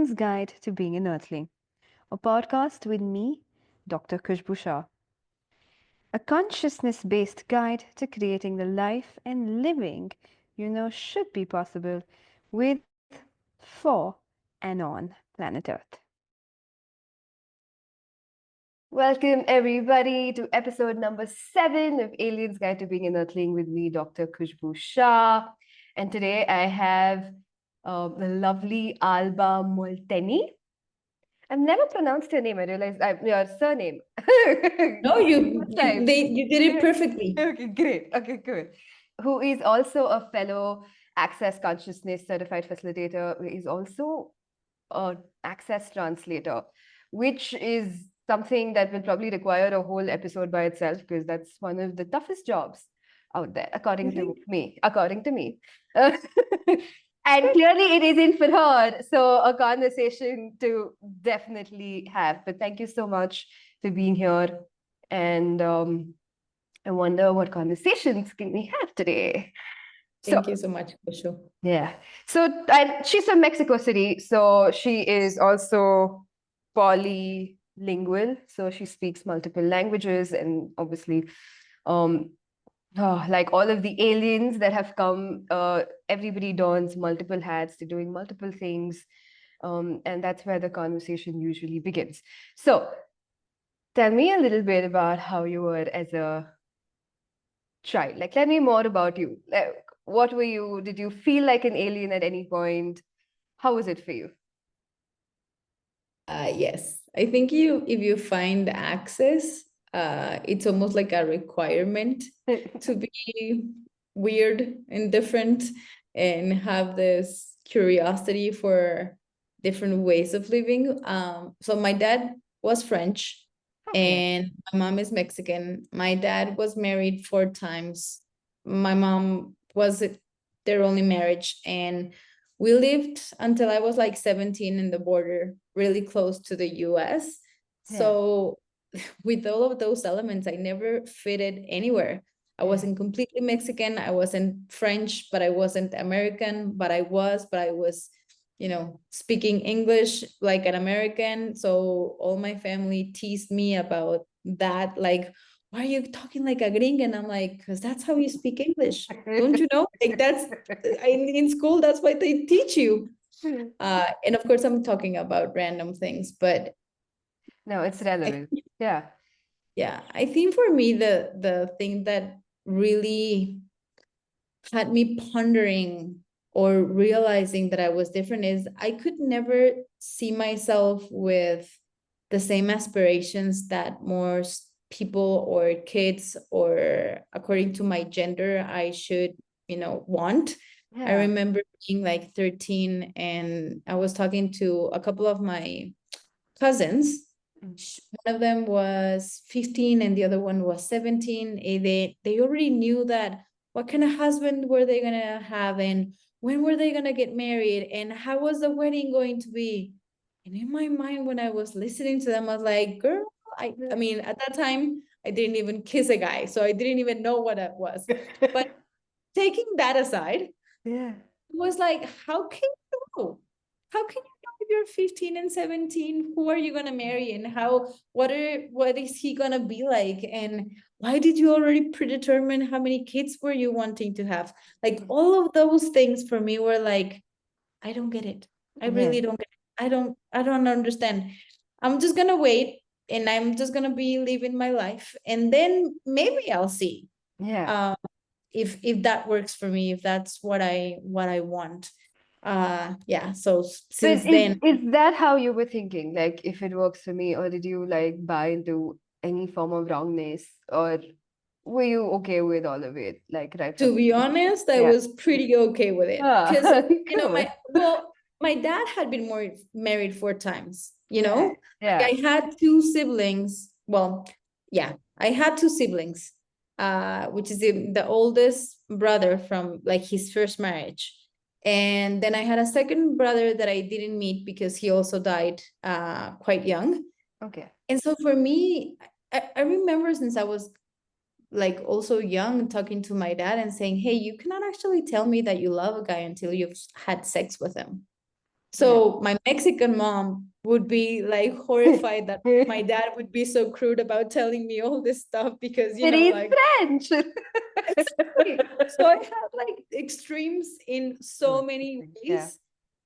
Alien's Guide to Being an Earthling, a podcast with me, Dr. Khushboo. A consciousness-based guide to creating the life and living you know should be possible with, for, and on planet Earth. Welcome everybody to episode number 7 of Alien's Guide to Being an Earthling with me, Dr. Khushboo. And today I have the lovely Alba Molteni. I've never pronounced her name. I realized your surname. No, you Time. did it perfectly. Okay, great. Okay, good. Who is also a fellow Access Consciousness Certified Facilitator. Is also an Access Translator, which is something that will probably require a whole episode by itself because that's one of the toughest jobs out there, according to me. According to me. And clearly it isn't for her. So a conversation to definitely have. But thank you so much for being here. And I wonder what conversations can we have today? Thank you so much, Khushboo. Yeah. So she's from Mexico City. So she is also polylingual. So she speaks multiple languages and obviously like all of the aliens that have come, everybody dons multiple hats, they're doing multiple things. And that's where the conversation usually begins. So tell me a little bit about how you were as a child. Like, tell me more about you. Like, what were you? Did you feel like an alien at any point? How was it for you? Yes, I think if you find access, it's almost like a requirement to be weird and different and have this curiosity for different ways of living. So my dad was French. Okay. And my mom is Mexican. My dad was married 4 times. My mom was their only marriage. And we lived until I was like 17 in the border, really close to the US. So with all of those elements, I never fitted anywhere. I wasn't completely Mexican. I wasn't French, but I wasn't American, but I was speaking English like an American. So all my family teased me about that. Like, why are you talking like a gringa? And I'm like, because that's how you speak English. Don't you know? Like in school, that's what they teach you. And of course, I'm talking about random things, but no, it's relevant. Yeah. I think for me, the thing that really had me pondering or realizing that I was different is I could never see myself with the same aspirations that most people or kids or according to my gender I should want. I remember being like 13 and I was talking to a couple of my cousins. One of them was 15 and the other one was 17. They already knew that what kind of husband were they gonna have and when were they gonna get married and how was the wedding going to be. And in my mind, when I was listening to them, I was like, girl, I mean, at that time, I didn't even kiss a guy, so I didn't even know what it was. But taking that aside, it was like, how can you know? How can you know if you're 15 and 17? Who are you gonna marry and what is he gonna be like? And why did you already predetermine how many kids were you wanting to have? Like all of those things for me were like, I don't get it. I really don't get it. I don't understand. I'm just gonna wait and I'm just gonna be living my life and then maybe I'll see. If that works for me, if that's what I want. So since then, is that how you were thinking? Like, if it works for me, or did you like buy into any form of wrongness, or were you okay with all of it? Like, right to be honest, I was pretty okay with it because my dad had been married 4 times. I had 2 siblings. Well, I had 2 siblings, which is the oldest brother from like his first marriage. And then I had a second brother that I didn't meet because he also died quite young. Okay. And so for me, I remember since I was like also young talking to my dad and saying, hey, you cannot actually tell me that you love a guy until you've had sex with him. So my Mexican mom would be like horrified that my dad would be so crude about telling me all this stuff because, It is like, French. exactly. So I had like extremes in so many Yeah. ways.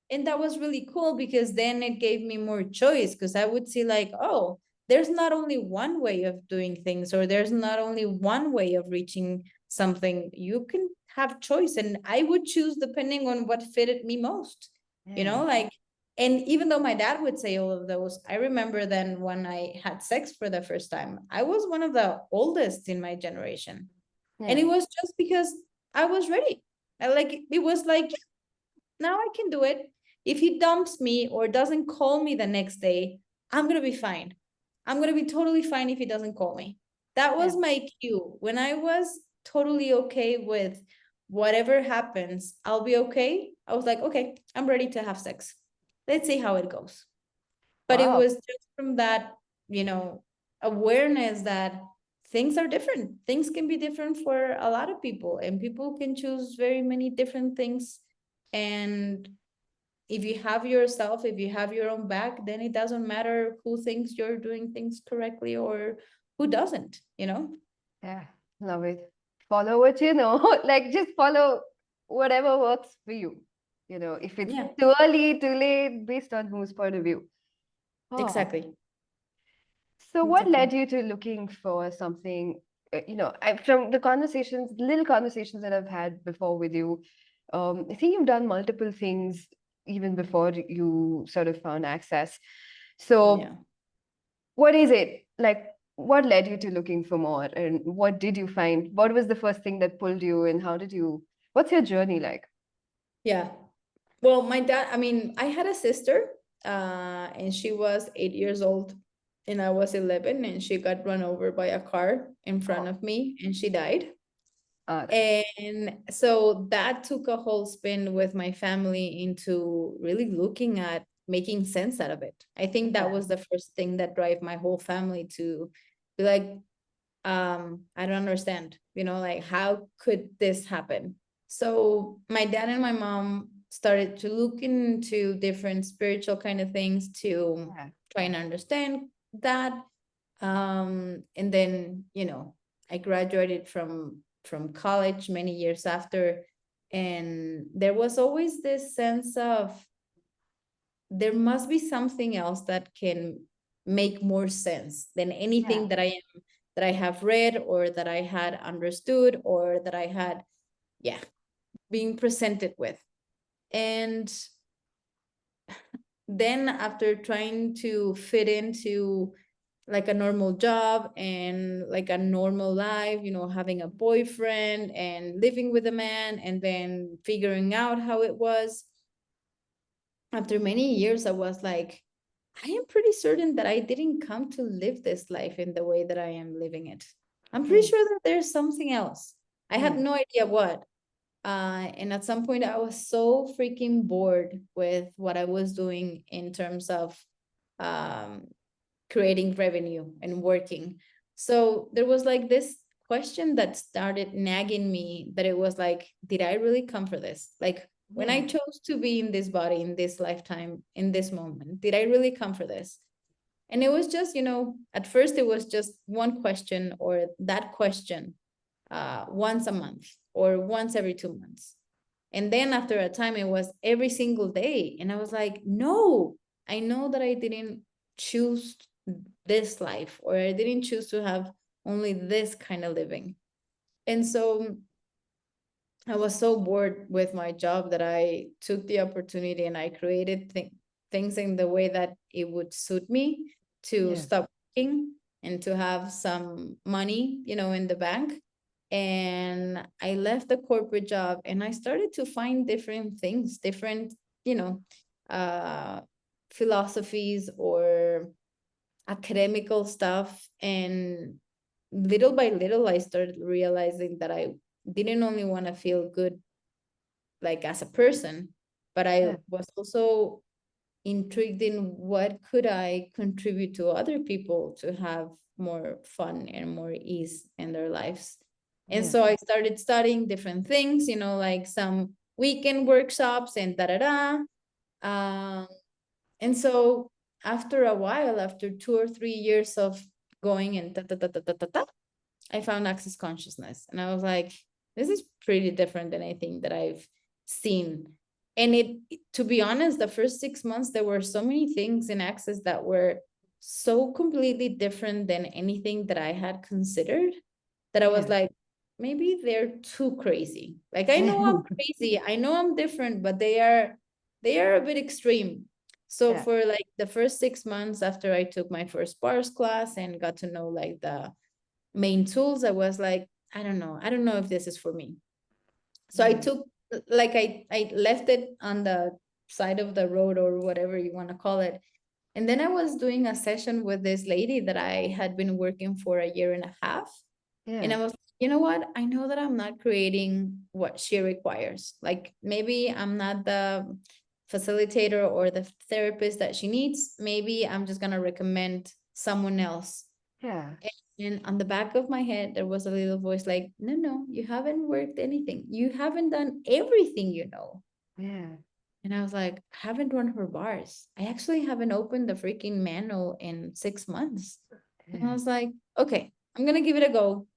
And that was really cool because then it gave me more choice because I would see like, oh, there's not only one way of doing things, or there's not only one way of reaching something. You can have choice, and I would choose depending on what fitted me most, like, and even though my dad would say all of those, I remember then when I had sex for the first time, I was one of the oldest in my generation. And it was just because I was ready. It was like, now I can do it. If he dumps me or doesn't call me the next day, I'm going to be fine. I'm going to be totally fine if he doesn't call me. That was my cue. When I was totally okay with whatever happens, I'll be okay. I was like, okay, I'm ready to have sex. Let's see how it goes. But it Wow. was just from that, awareness that things are different. Things can be different for a lot of people, and people can choose very many different things. And if you have yourself, if you have your own back, then it doesn't matter who thinks you're doing things correctly or who doesn't. Yeah, love it. Follow what you know. Like, just follow whatever works for you. If it's too early, too late, based on whose point of view. Exactly. So what led you to looking for something, from the little conversations that I've had before with you, I think you've done multiple things even before you sort of found Access. So what is it? Like, what led you to looking for more, and what did you find? What was the first thing that pulled you, and what's your journey like? Yeah. Well, my dad, I had a sister, and she was 8 years old, and I was 11, and she got run over by a car in front of me, and she died. And so that took a whole spin with my family into really looking at making sense out of it. I think that was the first thing that drove my whole family to be like, I don't understand, like, how could this happen? So my dad and my mom started to look into different spiritual kind of things to try and understand that. And then, I graduated from college many years after, and there was always this sense of there must be something else that can make more sense than anything that I have read or that I had understood or that I had being presented with. And then after trying to fit into like a normal job and like a normal life, having a boyfriend and living with a man and then figuring out how it was, after many years, I was like, I am pretty certain that I didn't come to live this life in the way that I am living it. I'm pretty sure that there's something else. I had no idea what. And at some point, I was so freaking bored with what I was doing in terms of creating revenue and working. So there was like this question that started nagging me, that it was like, did I really come for this? Like, when I chose to be in this body, in this lifetime, in this moment, did I really come for this? And it was just, at first it was just one question, or that question, once a month or once every 2 months. And then after a time, it was every single day. And I was like, no, I know that I didn't choose this life, or I didn't choose to have only this kind of living. And so I was so bored with my job that I took the opportunity and I created things in the way that it would suit me to stop working and to have some money, in the bank. And I left the corporate job and I started to find different things, different, philosophies or academical stuff. And little by little, I started realizing that I didn't only want to feel good, like as a person, but I was also intrigued in what could I contribute to other people to have more fun and more ease in their lives. And so I started studying different things, like some weekend workshops and And so after a while, after 2 or 3 years of going and I found Access Consciousness. And I was like, this is pretty different than anything that I've seen. And to be honest, the first 6 months, there were so many things in Access that were so completely different than anything that I had considered, that I was like, maybe they're too crazy. Like, I know I'm crazy, I know I'm different, but they are a bit extreme. So for like the first 6 months after I took my first bars class and got to know like the main tools, I was like, I don't know if this is for me. So I took, like, I left it on the side of the road, or whatever you want to call it. And then I was doing a session with this lady that I had been working for a year and a half. And I was, you know what? I know that I'm not creating what she requires. Like, maybe I'm not the facilitator or the therapist that she needs. Maybe I'm just going to recommend someone else. Yeah. And on the back of my head, there was a little voice like, no, you haven't worked anything. You haven't done everything, you know. Yeah. And I was like, I haven't run her bars. I actually haven't opened the freaking manual in 6 months. And I was like, okay, I'm going to give it a go.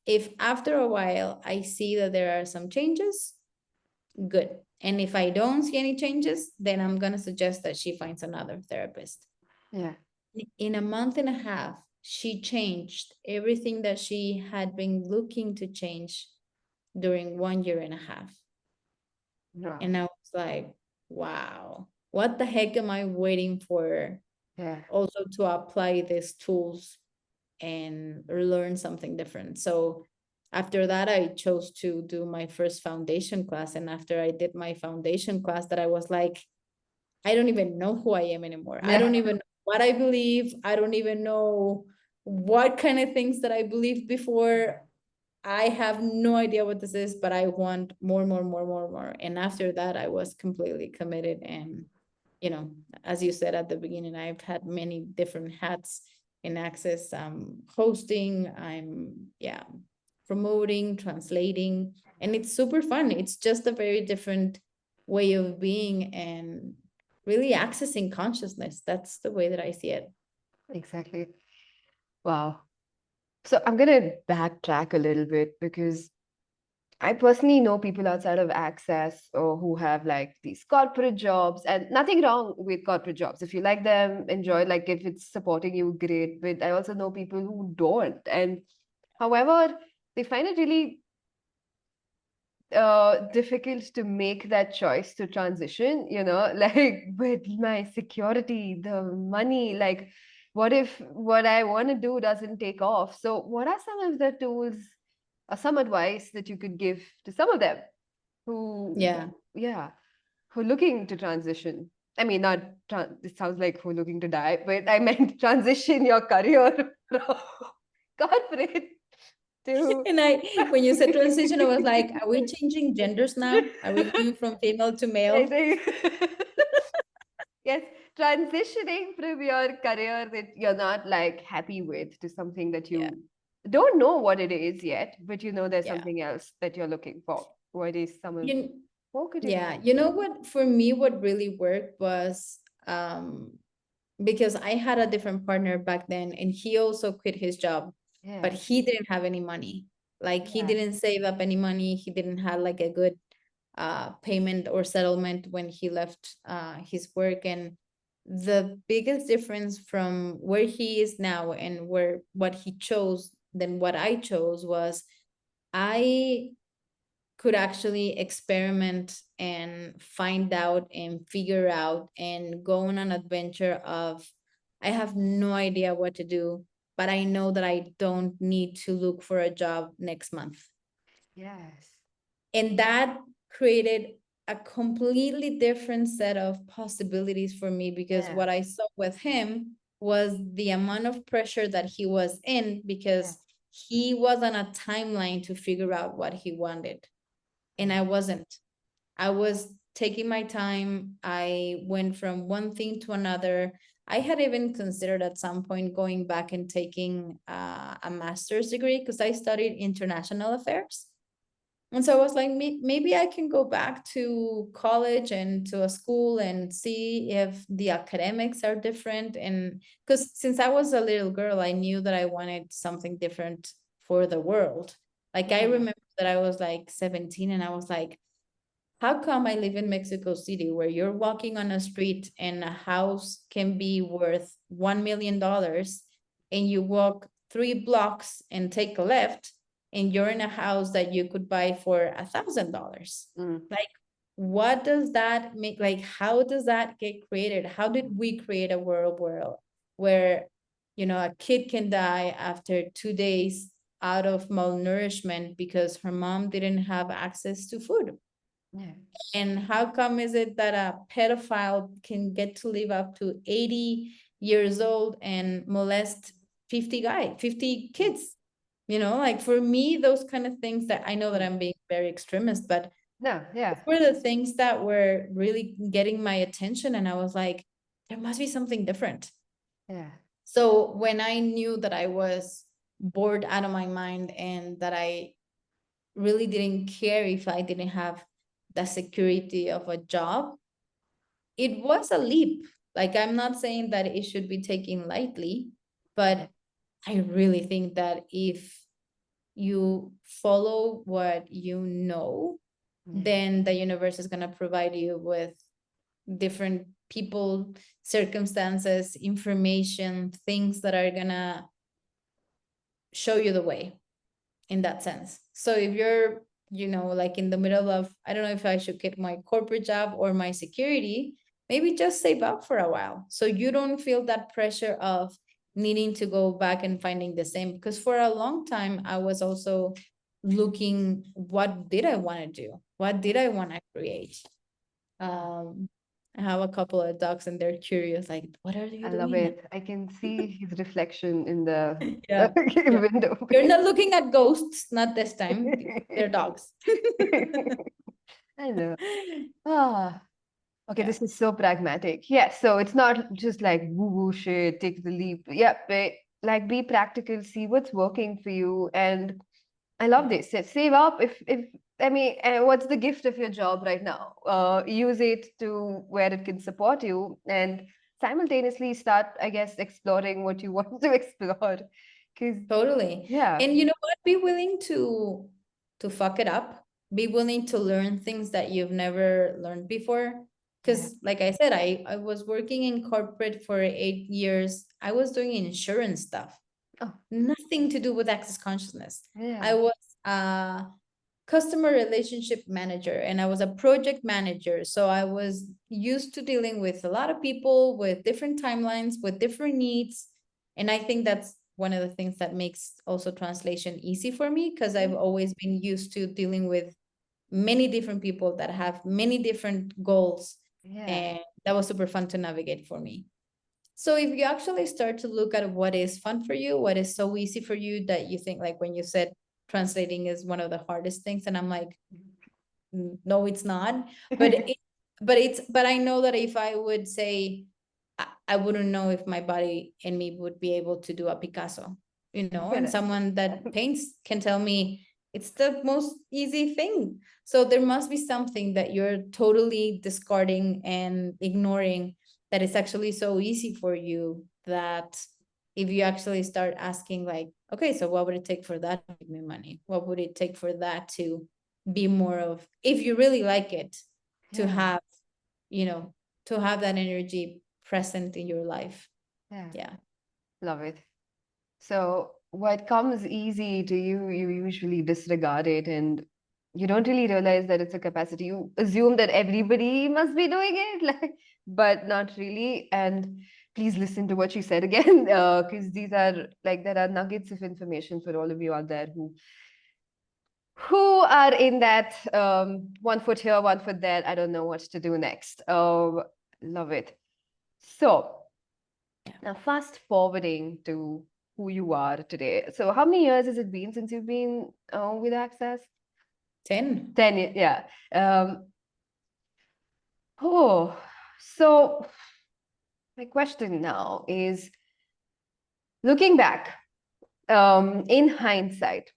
If after a while I see that there are some changes, good. And if I don't see any changes, then I'm going to suggest that she finds another therapist. Yeah. In a month and a half, she changed everything that she had been looking to change during 1 year and a half. Wow. And I was like, wow, what the heck am I waiting for? Also to apply these tools and learn something different. So after that, I chose to do my first foundation class. And after I did my foundation class, that I was like, I don't even know who I am anymore. I don't even know what I believe. I don't even know what kind of things that I believed before. I have no idea what this is, but I want more. And after that, I was completely committed. And, you know, as you said at the beginning, I've had many different hats in Access. Hosting, I'm promoting, translating, and it's super fun. It's just a very different way of being and really accessing consciousness. That's the way that I see it. Exactly. Wow. So I'm going to backtrack a little bit, because I personally know people outside of Access, or who have like these corporate jobs, and nothing wrong with corporate jobs. If you like them, enjoy, like if it's supporting you, great. But I also know people who don't. And however, they find it really difficult to make that choice to transition, like with my security, the money, like what if what I want to do doesn't take off? So what are some of the tools or some advice that you could give to some of them who who are looking to transition? I mean, not it sounds like who are looking to die, but I meant transition your career from corporate to And when you said transition, I was like, are we changing genders now? Are we going from female to male? Yes, transitioning from your career that you're not like happy with to something that you don't know what it is yet, but there's something else that you're looking for. What is some of what could you you know what, for me, what really worked was because I had a different partner back then, and he also quit his job, but he didn't have any money. Like, he didn't save up any money. He didn't have like a good payment or settlement when he left his work. And the biggest difference from where he is now and what he chose than what I chose was, I could actually experiment and find out and figure out and go on an adventure of, I have no idea what to do, but I know that I don't need to look for a job next month. Yes. And that created a completely different set of possibilities for me, because what I saw with him was the amount of pressure that he was in, because he was on a timeline to figure out what he wanted. And I wasn't. I was taking my time. I went from one thing to another. I had even considered at some point going back and taking a master's degree, because I studied international affairs. And so I was like, maybe I can go back to college and to a school and see if the academics are different. And because since I was a little girl, I knew that I wanted something different for the world. Like I remember that I was like 17 and I was like, how come I live in Mexico City where you're walking on a street and a house can be worth $1 million and you walk 3 blocks and take a left and you're in a house that you could buy for $1,000? Like, what does that make? Like, how does that get created? How did we create a world where, you know, a kid can die after 2 days out of malnourishment because her mom didn't have access to food? Yeah. And how come is it that a pedophile can get to live up to 80 years old and molest 50 kids? You know, like for me, those kind of things that I know that I'm being very extremist, but No, yeah. were the things that were really getting my attention. And I was like, there must be something different. Yeah. So when I knew that I was bored out of my mind and that I really didn't care if I didn't have the security of a job, it was a leap. Like, I'm not saying that it should be taken lightly, but I really think that if you follow what you know, then the universe is going to provide you with different people, circumstances, information, things that are going to show you the way in that sense. So if you're, you know, like in the middle of, I don't know if I should get my corporate job or my security, maybe just save up for a while so you don't feel that pressure of needing to go back and finding the same. Because for a long time, I was also looking, what did I want to do? What did I want to create? I have a couple of dogs and they're curious, like, what are you I love doing now? it. I can see his reflection in the Yeah. Yeah. window. You're not looking at ghosts, not this time. They're dogs. I know. Ah, okay, Yeah. this is so pragmatic. Yeah, so it's not just like woo-woo shit, take the leap. Yeah, but like be practical, see what's working for you. And I love this. Save up if I mean, what's the gift of your job right now? Use it to where it can support you and simultaneously start, I guess, exploring what you want to explore. Because Totally. yeah, And you know what? Be willing to fuck it up. Be willing to learn things that you've never learned before. yeah. Because like I said, I was working in corporate for 8 years. I was doing insurance stuff. Oh, Nothing to do with access consciousness. I yeah. was a customer relationship manager and I was a project manager. So I was used to dealing with a lot of people with different timelines, with different needs. And I think that's one of the things that makes also translation easy for me, because I've always been used to dealing with many different people that have many different goals. Yeah. And that was super fun to navigate for me. So if you actually start to look at what is fun for you, what is so easy for you that you think, like when you said translating is one of the hardest things, and I'm like, no, it's not. But I know that if I would say, I wouldn't know if my body and me would be able to do a Picasso, you know, and Correct. someone that paints can tell me it's the most easy thing. So there must be something that you're totally discarding and ignoring that is actually so easy for you that if you actually start asking, like, okay, so what would it take for that to give me money? What would it take for that to be more of, if you really like it, to Yeah. have, you know, to have that energy present in your life. Yeah. Yeah. Love it. So what comes easy to you, you usually disregard it and you don't really realize that it's a capacity. You assume that everybody must be doing it, like, but not really. And please listen to what she said again, because these are like there are nuggets of information for all of you out there who are in that 1 foot here, 1 foot there. I don't know what to do next. Love it. So now fast forwarding to who you are today. So how many years has it been since you've been with Access? 10. 10 years, yeah. Oh, so my question now is looking back, in hindsight,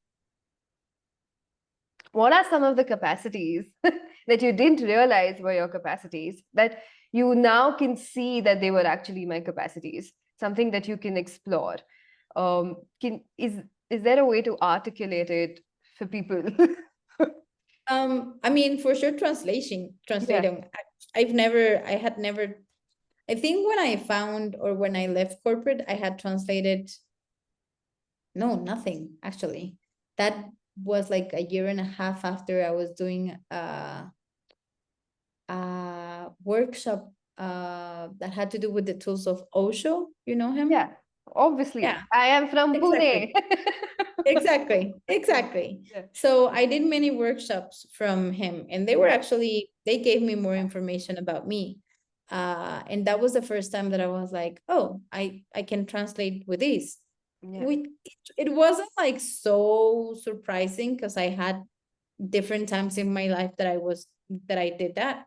what are some of the capacities that you didn't realize were your capacities that you now can see that they were actually my capacities, something that you can explore? Is there a way to articulate it for people? I mean, for sure, translating. I had never, I think when I found, or when I left corporate, I had translated, no, nothing, actually. That was like a year and a half after I was doing a workshop that had to do with the tools of Osho. You know him? Yeah, obviously. Yeah, I am from Pune. exactly. Exactly. Yeah. So I did many workshops from him, and they were actually, they gave me more information about me. And that was the first time that I was like, oh, I can translate with these. Yeah. It wasn't like so surprising, because I had different times in my life that I did that.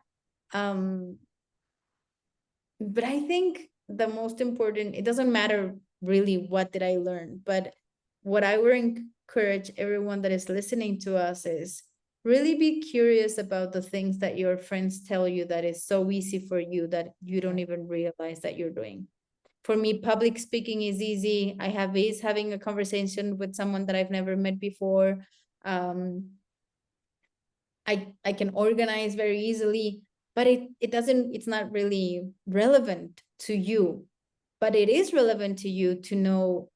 But I think the most important, it doesn't matter really what did I learn, but what I would encourage everyone that is listening to us is really be curious about the things that your friends tell you that is so easy for you that you don't even realize that you're doing. For me, public speaking is easy. I have ease having a conversation with someone that I've never met before. I can organize very easily, but it's not really relevant to you. But it is relevant to you to know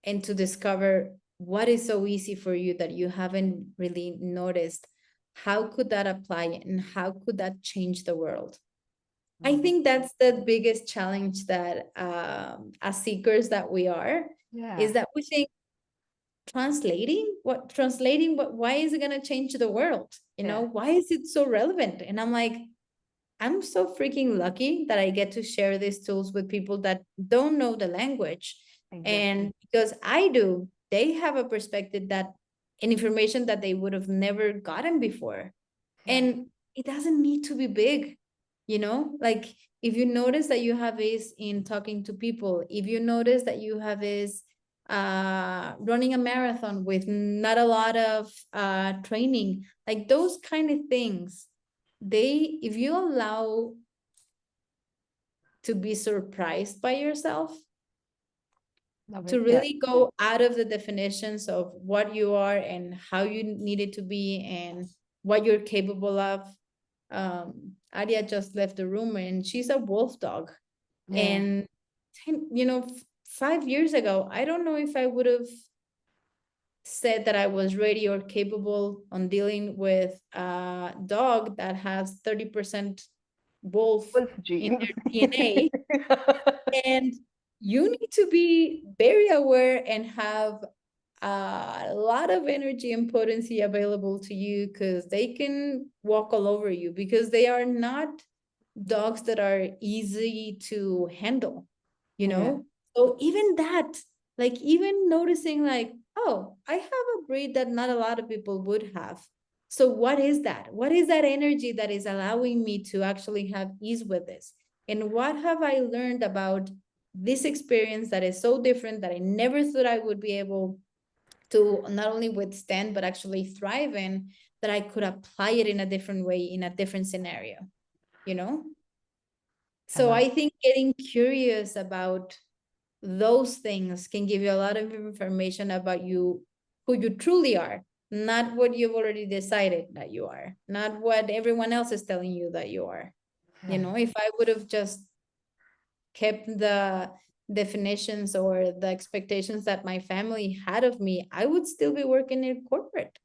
and to discover what is so easy for you that you haven't really noticed. How could that apply, and how could that change the world? I think that's the biggest challenge that as seekers that we are, is that we think translating, why is it going to change the world? You know, why is it so relevant? And I'm like, I'm so freaking lucky that I get to share these tools with people that don't know the language. And because I do, they have a perspective that, and information that they would have never gotten before. And it doesn't need to be big, you know, like if you notice that you have is in talking to people, if you notice that you have is running a marathon with not a lot of training, like those kind of things, if you allow to be surprised by yourself, to really go out of the definitions of what you are and how you need it to be and what you're capable of. Aria just left the room, and she's a Wolfdog. And 5 years ago, I don't know if I would have said that I was ready or capable on dealing with a dog that has 30% wolf in their DNA. And you need to be very aware and have a lot of energy and potency available to you, because they can walk all over you, because they are not dogs that are easy to handle, you know? So even that, like even noticing like, oh, I have a breed that not a lot of people would have. So what is that? What is that energy that is allowing me to actually have ease with this? And what have I learned about this experience that is so different that I never thought I would be able to not only withstand, but actually thrive in, that I could apply it in a different way, in a different scenario, you know? So I think getting curious about those things can give you a lot of information about you, who you truly are, not what you've already decided that you are, not what everyone else is telling you that you are. You know, if I would have just kept the definitions or the expectations that my family had of me, I would still be working in corporate.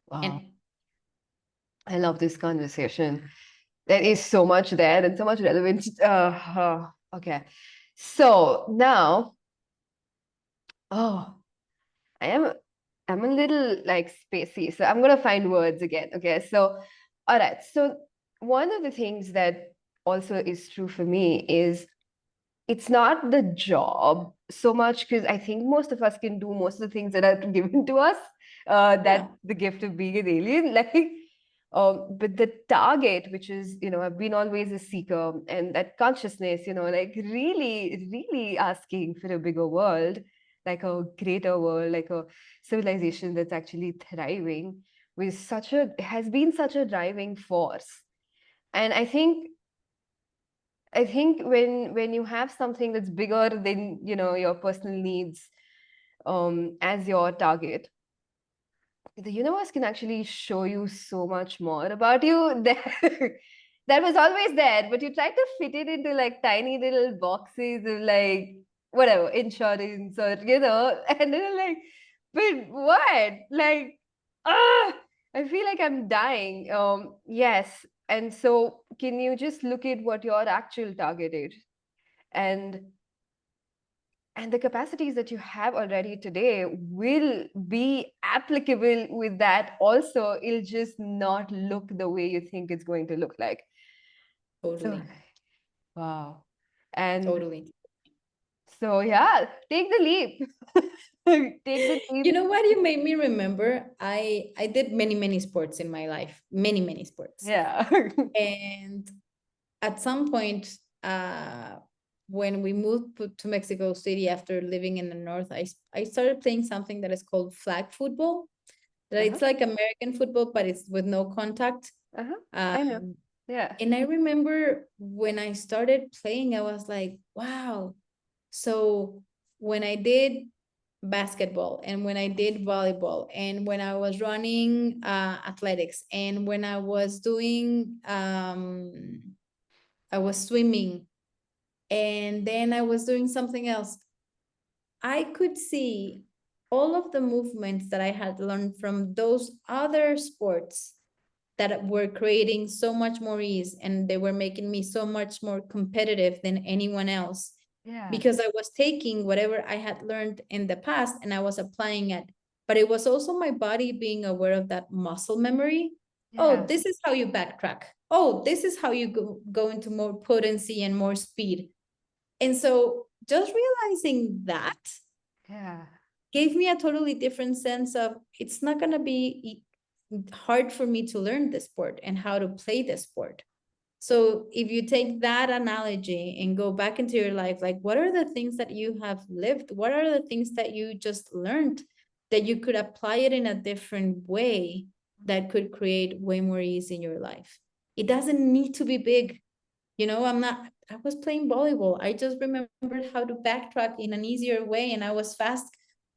Wow. I love this conversation. There is so much there and so much relevant. Okay. So now, I'm a little like spacey, so I'm gonna find words again. Okay. So, all right. So one of the things that also is true for me is it's not the job so much, because I think most of us can do most of the things that are given to us. That's the gift of being an alien. Like, but the target, which is, I've been always a seeker, and that consciousness, like really, really asking for a bigger world. like a greater world, like a civilization that's actually thriving, has been such a driving force. And I think when you have something that's bigger than, your personal needs, as your target, the universe can actually show you so much more about you that was always there, but you try to fit it into like tiny little boxes of like whatever insurance or and then I'm like, but what? Like, ah, I feel like I'm dying. Yes. And so can you just look at what your actual target is? And the capacities that you have already today will be applicable with that also. It'll just not look the way you think it's going to look like. So, Totally. wow. And Totally. so, yeah, take the leap. Take the You leap. know what you made me remember? I did many sports in my life, many sports. Yeah. And at some point, when we moved to Mexico City after living in the north, I started playing something that is called flag football. That Uh-huh. it's like American football, but it's with no contact. Uh-huh. I know. Um, Yeah. and I remember when I started playing, I was like, wow. So when I did basketball and when I did volleyball and when I was running athletics and when I was doing I was swimming and then I was doing something else, I could see all of the movements that I had learned from those other sports that were creating so much more ease and they were making me so much more competitive than anyone else, Yeah. because I was taking whatever I had learned in the past and I was applying it. But it was also my body being aware of that muscle memory. Oh, Yeah. this is how you backtrack. Oh, this is how you go into more potency and more speed. And so just realizing that Yeah. gave me a totally different sense of it's not going to be hard for me to learn the sport and how to play the sport. So if you take that analogy and go back into your life, like what are the things that you have lived? What are the things that you just learned that you could apply it in a different way that could create way more ease in your life? It doesn't need to be big. I was playing volleyball. I just remembered how to backtrack in an easier way and I was fast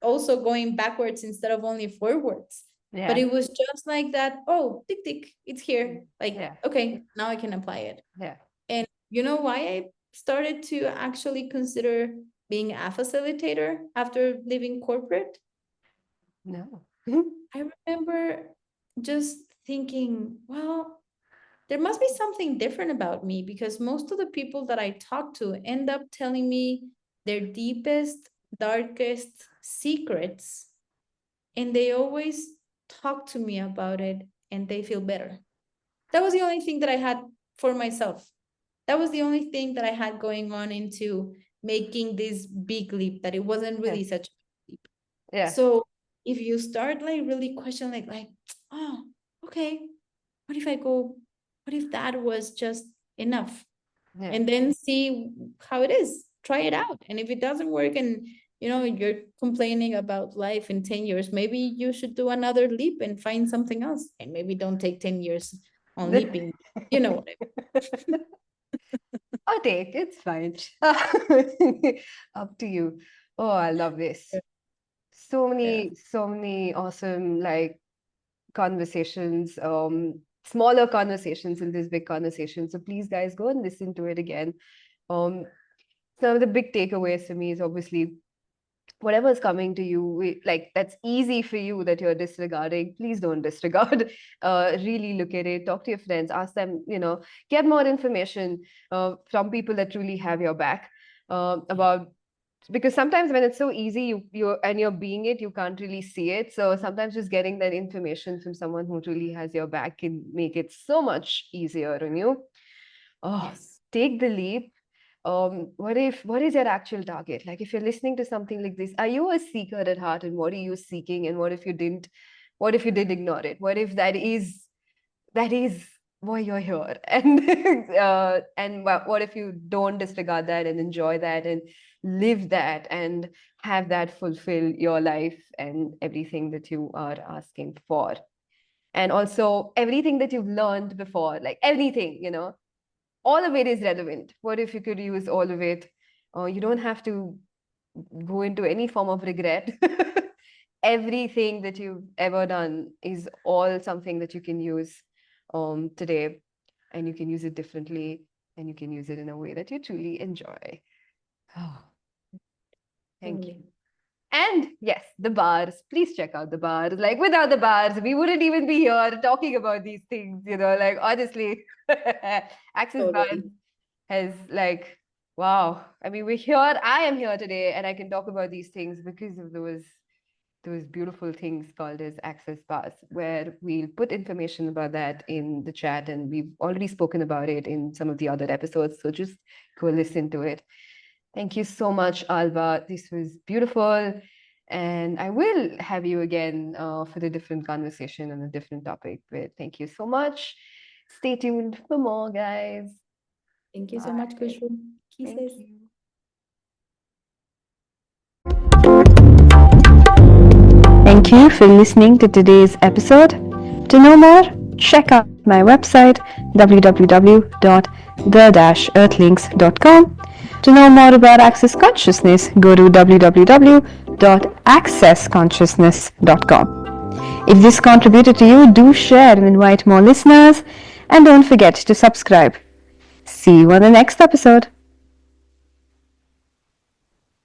also going backwards instead of only forwards. But Yeah. it was just like that. Oh, tick, tick, it's here. Like, Yeah. okay, now I can apply it. Yeah. And you know why I started to actually consider being a facilitator after leaving corporate? No. I remember just thinking, well, there must be something different about me because most of the people that I talk to end up telling me their deepest, darkest secrets. And they always talk to me about it and they feel better. That was the only thing that I had for myself. That was the only thing that I had going on into making this big leap, that it wasn't Yeah. really such a leap. Yeah. So if you start like really questioning like, oh, okay, what if I go, what if that was just enough? Yeah. And then see how it is. Try it out. And if it doesn't work and you're complaining about life in 10 years, maybe you should do another leap and find something else. And maybe don't take 10 years on leaping. You know what I mean? I'll take it's fine. Up to you. Oh, I love this. Yeah. So many awesome like conversations, smaller conversations in this big conversation. So please, guys, go and listen to it again. Um, some of the big takeaways for me is obviously whatever's coming to you, like that's easy for you that you're disregarding, please don't disregard. Really look at it, talk to your friends, ask them, get more information from people that truly have your back, about, because sometimes when it's so easy, you're being it, you can't really see it. So sometimes just getting that information from someone who truly has your back can make it so much easier on you. Oh, Yes. take the leap. What is your actual target? Like if you're listening to something like this, are you a seeker at heart, and what are you seeking? And what if you did ignore it? What if that is why you're here. And what if you don't disregard that and enjoy that and live that and have that fulfill your life and everything that you are asking for. And also everything that you've learned before, like anything, all of it is relevant. What if you could use all of it? You don't have to go into any form of regret. Everything that you've ever done is all something that you can use today, and you can use it differently, and you can use it in a way that you truly enjoy. Oh, thank you. And yes, the bars. Please check out the bars. Like, without the bars, we wouldn't even be here talking about these things, like, honestly. Access Bars has, like, wow. I mean, we're here. I am here today, and I can talk about these things because of those beautiful things called as Access Bars, where we'll put information about that in the chat, and we've already spoken about it in some of the other episodes, so just go listen to it. Thank you so much, Alba. This was beautiful, and I will have you again for the different conversation on a different topic. But thank you so much. Stay tuned for more, guys. Thank you so much, Khushboo. Thank you. Thank you for listening to today's episode. To know more, check out my website www.the-earthlings.com. To know more about Access Consciousness, go to www.accessconsciousness.com. If this contributed to you, do share and invite more listeners, and don't forget to subscribe. See you on the next episode.